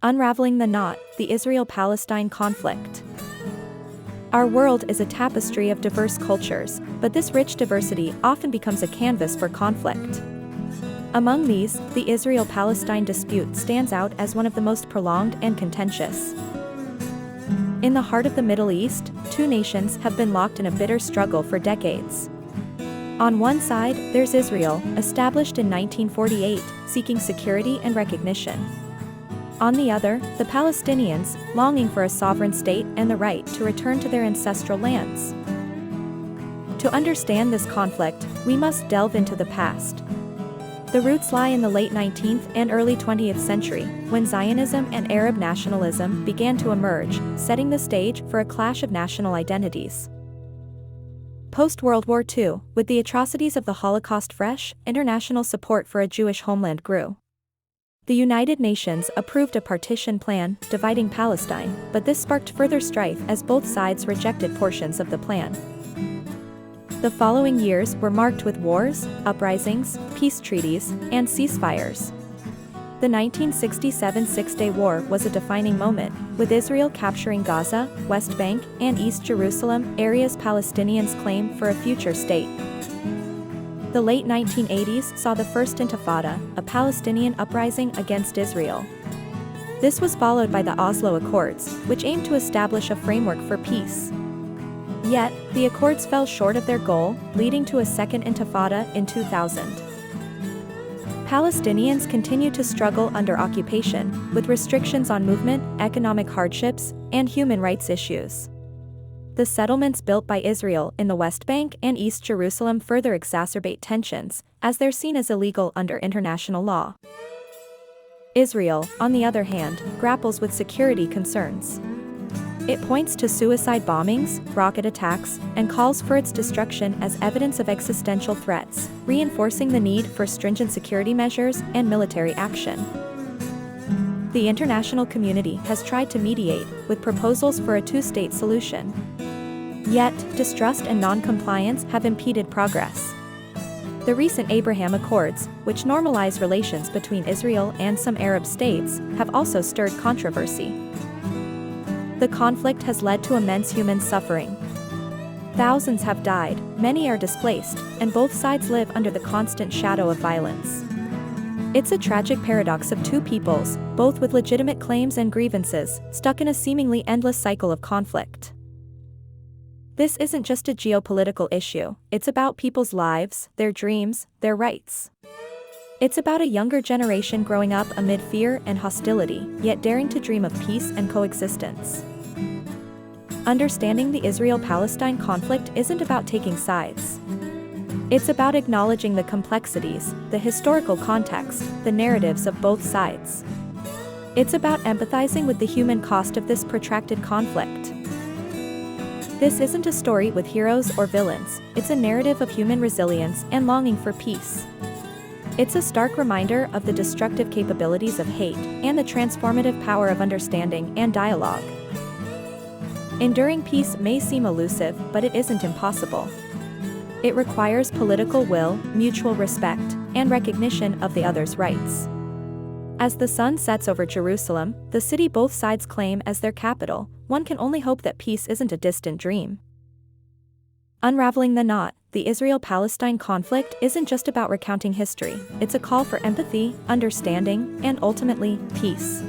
Unraveling the Knot, the Israel-Palestine conflict. Our world is a tapestry of diverse cultures, but this rich diversity often becomes a canvas for conflict. Among these, the Israel-Palestine dispute stands out as one of the most prolonged and contentious. In the heart of the Middle East, two nations have been locked in a bitter struggle for decades. On one side, there's Israel, established in 1948, seeking security and recognition. On the other, the Palestinians, longing for a sovereign state and the right to return to their ancestral lands. To understand this conflict, we must delve into the past. The roots lie in the late 19th and early 20th century, when Zionism and Arab nationalism began to emerge, setting the stage for a clash of national identities. Post-World War II, with the atrocities of the Holocaust fresh, international support for a Jewish homeland grew. The United Nations approved a partition plan, dividing Palestine, but this sparked further strife as both sides rejected portions of the plan. The following years were marked with wars, uprisings, peace treaties, and ceasefires. The 1967 Six-Day War was a defining moment, with Israel capturing Gaza, West Bank, and East Jerusalem, areas Palestinians claim for a future state. The late 1980s saw the First Intifada, a Palestinian uprising against Israel. This was followed by the Oslo Accords, which aimed to establish a framework for peace. Yet, the accords fell short of their goal, leading to a second Intifada in 2000. Palestinians continue to struggle under occupation, with restrictions on movement, economic hardships, and human rights issues. The settlements built by Israel in the West Bank and East Jerusalem further exacerbate tensions, as they're seen as illegal under international law. Israel, on the other hand, grapples with security concerns. It points to suicide bombings, rocket attacks, and calls for its destruction as evidence of existential threats, reinforcing the need for stringent security measures and military action. The international community has tried to mediate, with proposals for a two-state solution. Yet, distrust and non-compliance have impeded progress. The recent Abraham Accords, which normalize relations between Israel and some Arab states, have also stirred controversy. The conflict has led to immense human suffering. Thousands have died, many are displaced, and both sides live under the constant shadow of violence. It's a tragic paradox of two peoples, both with legitimate claims and grievances, stuck in a seemingly endless cycle of conflict. This isn't just a geopolitical issue, it's about people's lives, their dreams, their rights. It's about a younger generation growing up amid fear and hostility, yet daring to dream of peace and coexistence. Understanding the Israel-Palestine conflict isn't about taking sides. It's about acknowledging the complexities, the historical context, the narratives of both sides. It's about empathizing with the human cost of this protracted conflict. This isn't a story with heroes or villains, it's a narrative of human resilience and longing for peace. It's a stark reminder of the destructive capabilities of hate and the transformative power of understanding and dialogue. Enduring peace may seem elusive, but it isn't impossible. It requires political will, mutual respect, and recognition of the other's rights. As the sun sets over Jerusalem, the city both sides claim as their capital, one can only hope that peace isn't a distant dream. Unraveling the Knot, the Israel-Palestine conflict isn't just about recounting history, it's a call for empathy, understanding, and ultimately, peace.